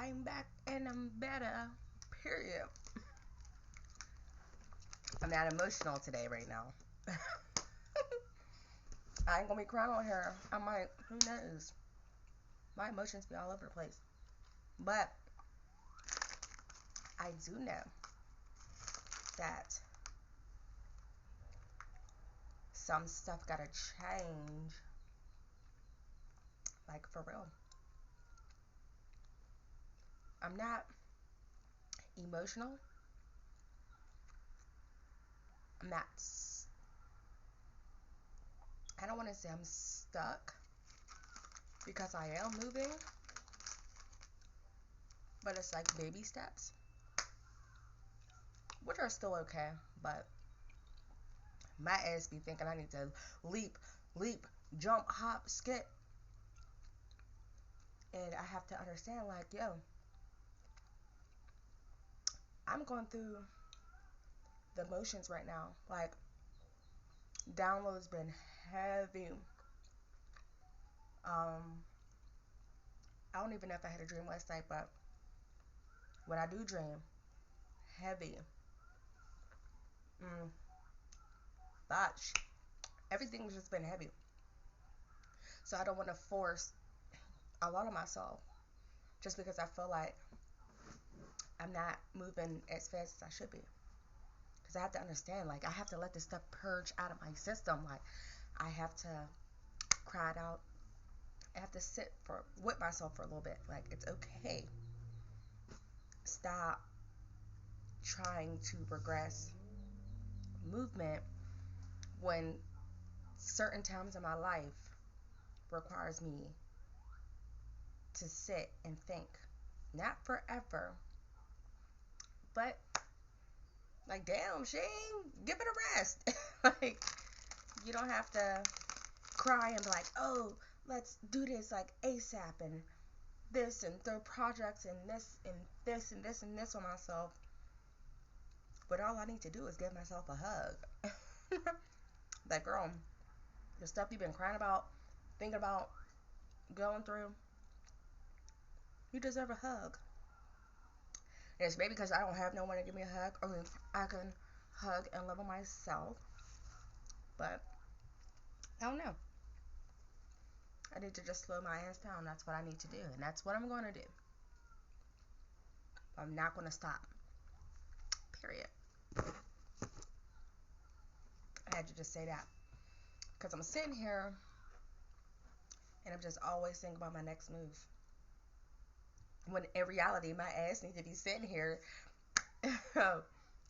I'm back and I'm better. Period. I'm not emotional today right now. I ain't gonna be crying on here. I might, who knows? My emotions be all over the place. But I do know that some stuff gotta change. Like for real. I'm not emotional. I'm not, I don't wanna say I'm stuck because I am moving. But it's like baby steps, which are still okay. But my ass be thinking I need to leap, leap, jump, hop, skip. And I have to understand, like, yo, I'm going through the motions right now. Like, download's been heavy. I don't even know if I had a dream last night, but when I do dream, heavy. Mm, but everything's just been heavy. So I don't want to force a lot of myself just because I feel like I'm not moving as fast as I should be. Because I have to understand, like, I have to let this stuff purge out of my system. Like, I have to cry it out. I have to sit with myself for a little bit. Like, it's okay. Stop trying to progress movement when certain times in my life requires me to sit and think. Not forever, but like, damn, Shane, give it a rest. Like, you don't have to cry and be like, oh, let's do this like ASAP and this and throw projects and this and this and this and this on myself. But all I need to do is give myself a hug. Like, girl, the stuff you've been crying about, thinking about, going through, you deserve a hug. And it's maybe because I don't have no one to give me a hug. I mean, I can hug and love on myself. But I don't know. I need to just slow my ass down. That's what I need to do. And that's what I'm going to do. I'm not going to stop. Period. I had to just say that. Because I'm sitting here and I'm just always thinking about my next move. When in reality, my ass needs to be sitting here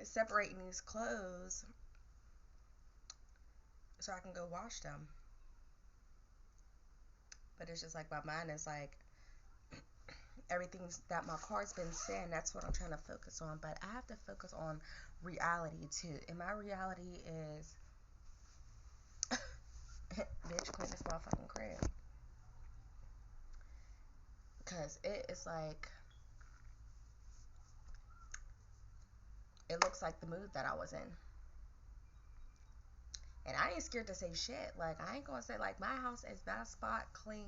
separating these clothes so I can go wash them. But it's just like my mind is like, everything that my card's been saying, that's what I'm trying to focus on. But I have to focus on reality too. And my reality is, bitch, clean this motherfucking crib. Because it is like, it looks like the mood that I was in. And I ain't scared to say shit. Like, I ain't gonna say, like, my house is not spot clean.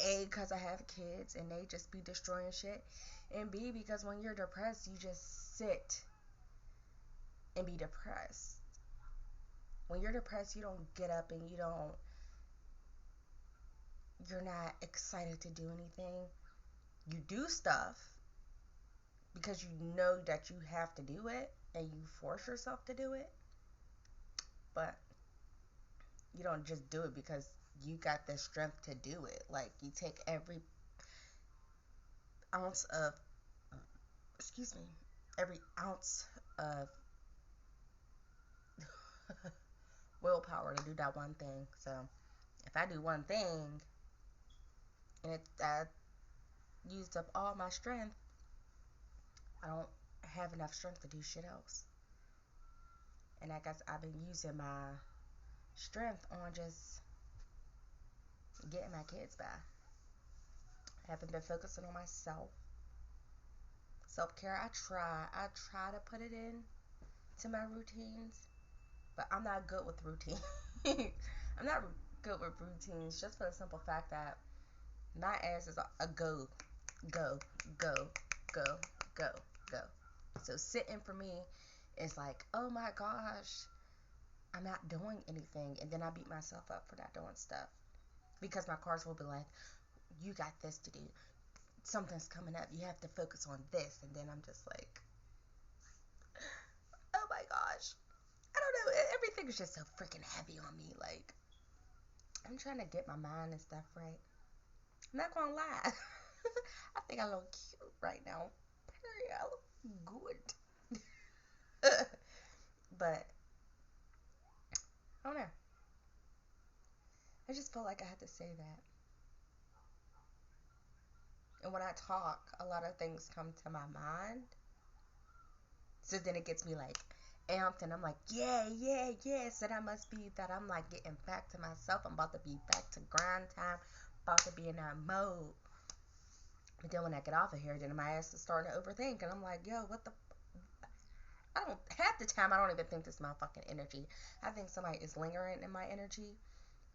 A, because I have kids and they just be destroying shit. And B, because when you're depressed, you just sit and be depressed. When you're depressed, you don't get up and you're not excited to do anything. You do stuff because you know that you have to do it and you force yourself to do it. But you don't just do it because you got the strength to do it. Like, you take every ounce of, excuse me, every ounce of willpower to do that one thing. So if I do one thing and I used up all my strength, I don't have enough strength to do shit else. And I guess I've been using my strength on just getting my kids back. I haven't been focusing on myself. Self-care, I try to put it in to my routines, but I'm not good with routine. I'm not good with routines just for the simple fact that my ass is a go. go, go, go, go, go. So sitting for me is like, oh my gosh, I'm not doing anything. And then I beat myself up for not doing stuff. Because my cards will be like, you got this to do. Something's coming up. You have to focus on this. And then I'm just like, oh my gosh. I don't know. Everything is just so freaking heavy on me. Like, I'm trying to get my mind and stuff right. I'm not gonna lie. I think I look cute right now. I look good. But, I don't know. I just felt like I had to say that. And when I talk, a lot of things come to my mind. So then it gets me like amped and I'm like, yeah, yeah, yeah. So that must be that I'm like getting back to myself. I'm about to be back to grind time. About to be in that mode. But then when I get off of here, then my ass is starting to overthink. And I'm like, yo, what the I don't half the time I don't even think this is my fucking energy. I think somebody is lingering in my energy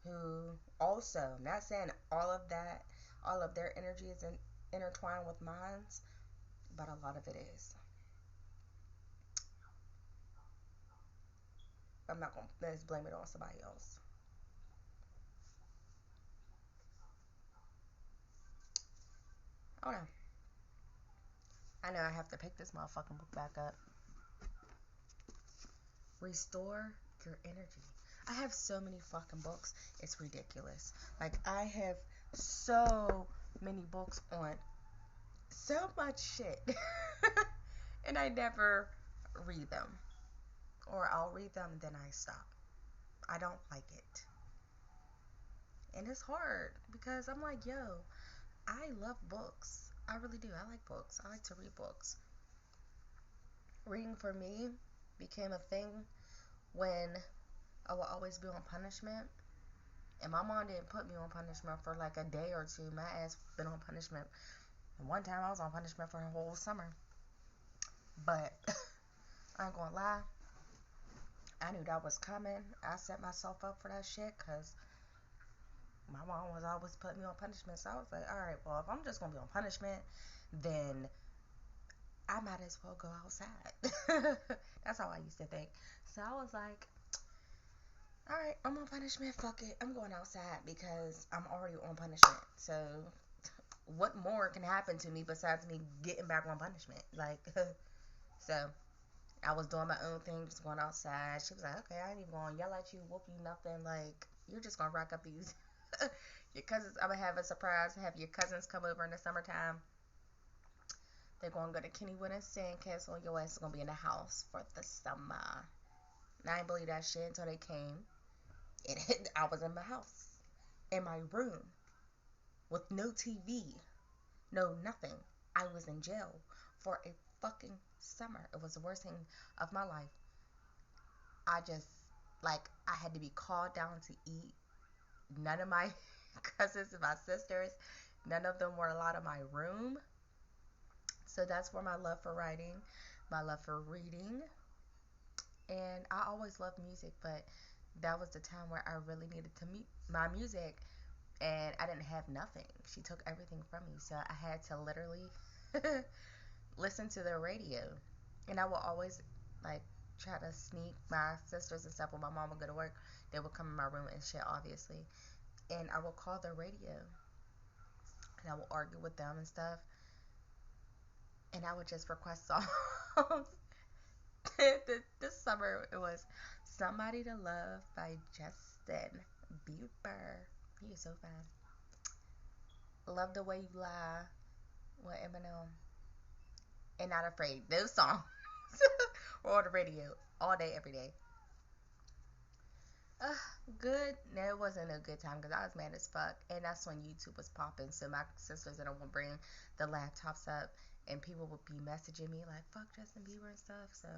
who also, I'm not saying all of that, all of their energy is intertwined with mine, but a lot of it is. I'm not gonna let's blame it on somebody else. I don't know. I know I have to pick this motherfucking book back up. Restore your energy. I have so many fucking books. It's ridiculous. Like I have so many books on so much shit. And I never read them. Or I'll read them and then I stop. I don't like it. And it's hard because I'm like, yo, I love books. I really do. I like books. I like to read books. Reading for me became a thing when I would always be on punishment. And my mom didn't put me on punishment for like a day or two. My ass been on punishment. And one time I was on punishment for a whole summer. But I ain't gonna lie. I knew that was coming. I set myself up for that shit because my mom was always putting me on punishment. So I was like, alright, well, if I'm just gonna be on punishment, then I might as well go outside. That's how I used to think. So I was like, alright, I'm on punishment. Fuck it. I'm going outside because I'm already on punishment. So what more can happen to me besides me getting back on punishment? Like, so I was doing my own thing, just going outside. She was like, okay, I ain't even gonna yell at you, whoop you, nothing. Like, you're just gonna rack up these. Your cousins, I'm gonna have a surprise. Have your cousins come over in the summertime. They're gonna go to Kennywood and Sandcastle. Your ass is gonna be in the house for the summer. And I didn't believe that shit until they came. And I was in my house, in my room, with no TV, no nothing. I was in jail for a fucking summer. It was the worst thing of my life. I just, like, I had to be called down to eat. None of my cousins and my sisters, none of them were allowed in my room. So that's where my love for writing, my love for reading, and I always loved music, but that was the time where I really needed to meet my music, and I didn't have nothing. She took everything from me, so I had to literally listen to the radio, and I would always like try to sneak my sisters and stuff when my mom would go to work. They would come in my room and shit, obviously, and I would call the radio, and I would argue with them and stuff, and I would just request songs. This summer it was "Somebody to Love" by Justin Bieber. He is so fine. "Love the Way You Lie" with Eminem, and "Not Afraid." Those songs were on the radio all day, every day. Uh, Good. No, it wasn't a good time because I was mad as fuck, and that's when YouTube was popping. So my sisters and I would bring the laptops up, and people would be messaging me like "fuck Justin Bieber" and stuff. So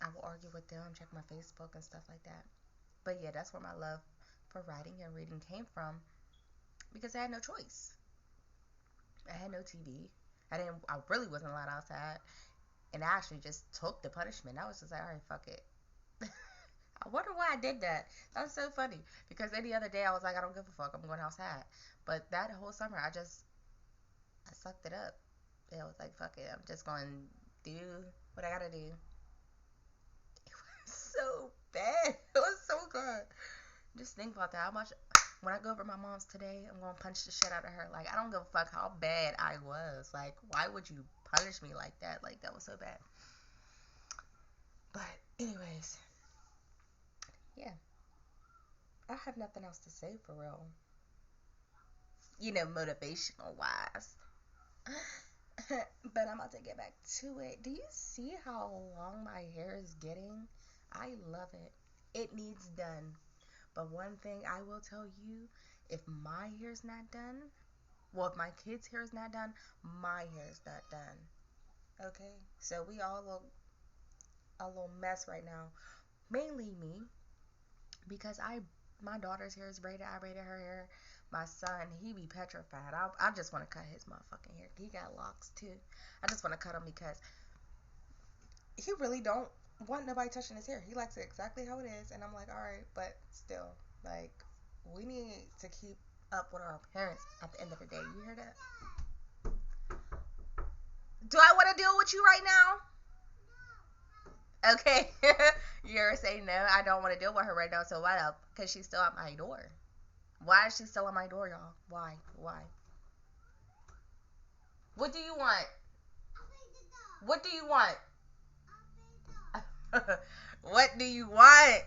I will argue with them, check my Facebook and stuff like that. But yeah, that's where my love for writing and reading came from because I had no choice. I had no TV. I really wasn't allowed outside. And I actually just took the punishment. I was just like, all right, fuck it. I wonder why I did that. That was so funny because any other day I was like, I don't give a fuck. I'm going outside. But that whole summer, I sucked it up. I was like, fuck it, I'm just going to do what I gotta do. It was so bad. It was so good. Just think about that. How much, when I go over my mom's today, I'm going to punch the shit out of her. Like, I don't give a fuck how bad I was. Like, why would you punish me like that? Like, that was so bad. But, anyways, yeah. I have nothing else to say for real. You know, motivational wise. But I'm about to get back to it. Do you see how long my hair is getting? I love it. It needs done. But one thing I will tell you, if my hair's not done, well, if my kid's hair is not done, my hair's not done. Okay? So we all look a little mess right now. Mainly me. Because my daughter's hair is braided. I braided her hair. My son, he be petrified. I just want to cut his motherfucking hair. He got locks too. I just want to cut him because he really don't want nobody touching his hair. He likes it exactly how it is. And I'm like, all right, but still, like, we need to keep up with our parents at the end of the day. You hear that? Do I want to deal with you right now? Okay. You're saying no, I don't want to deal with her right now. So why up? Because she's still at my door. Why is she still at my door, y'all? Why? What do you want? What do you want? What do you want?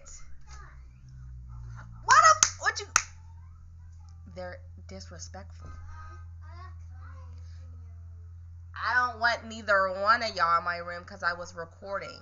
What you? They're disrespectful. I don't want neither one of y'all in my room because I was recording.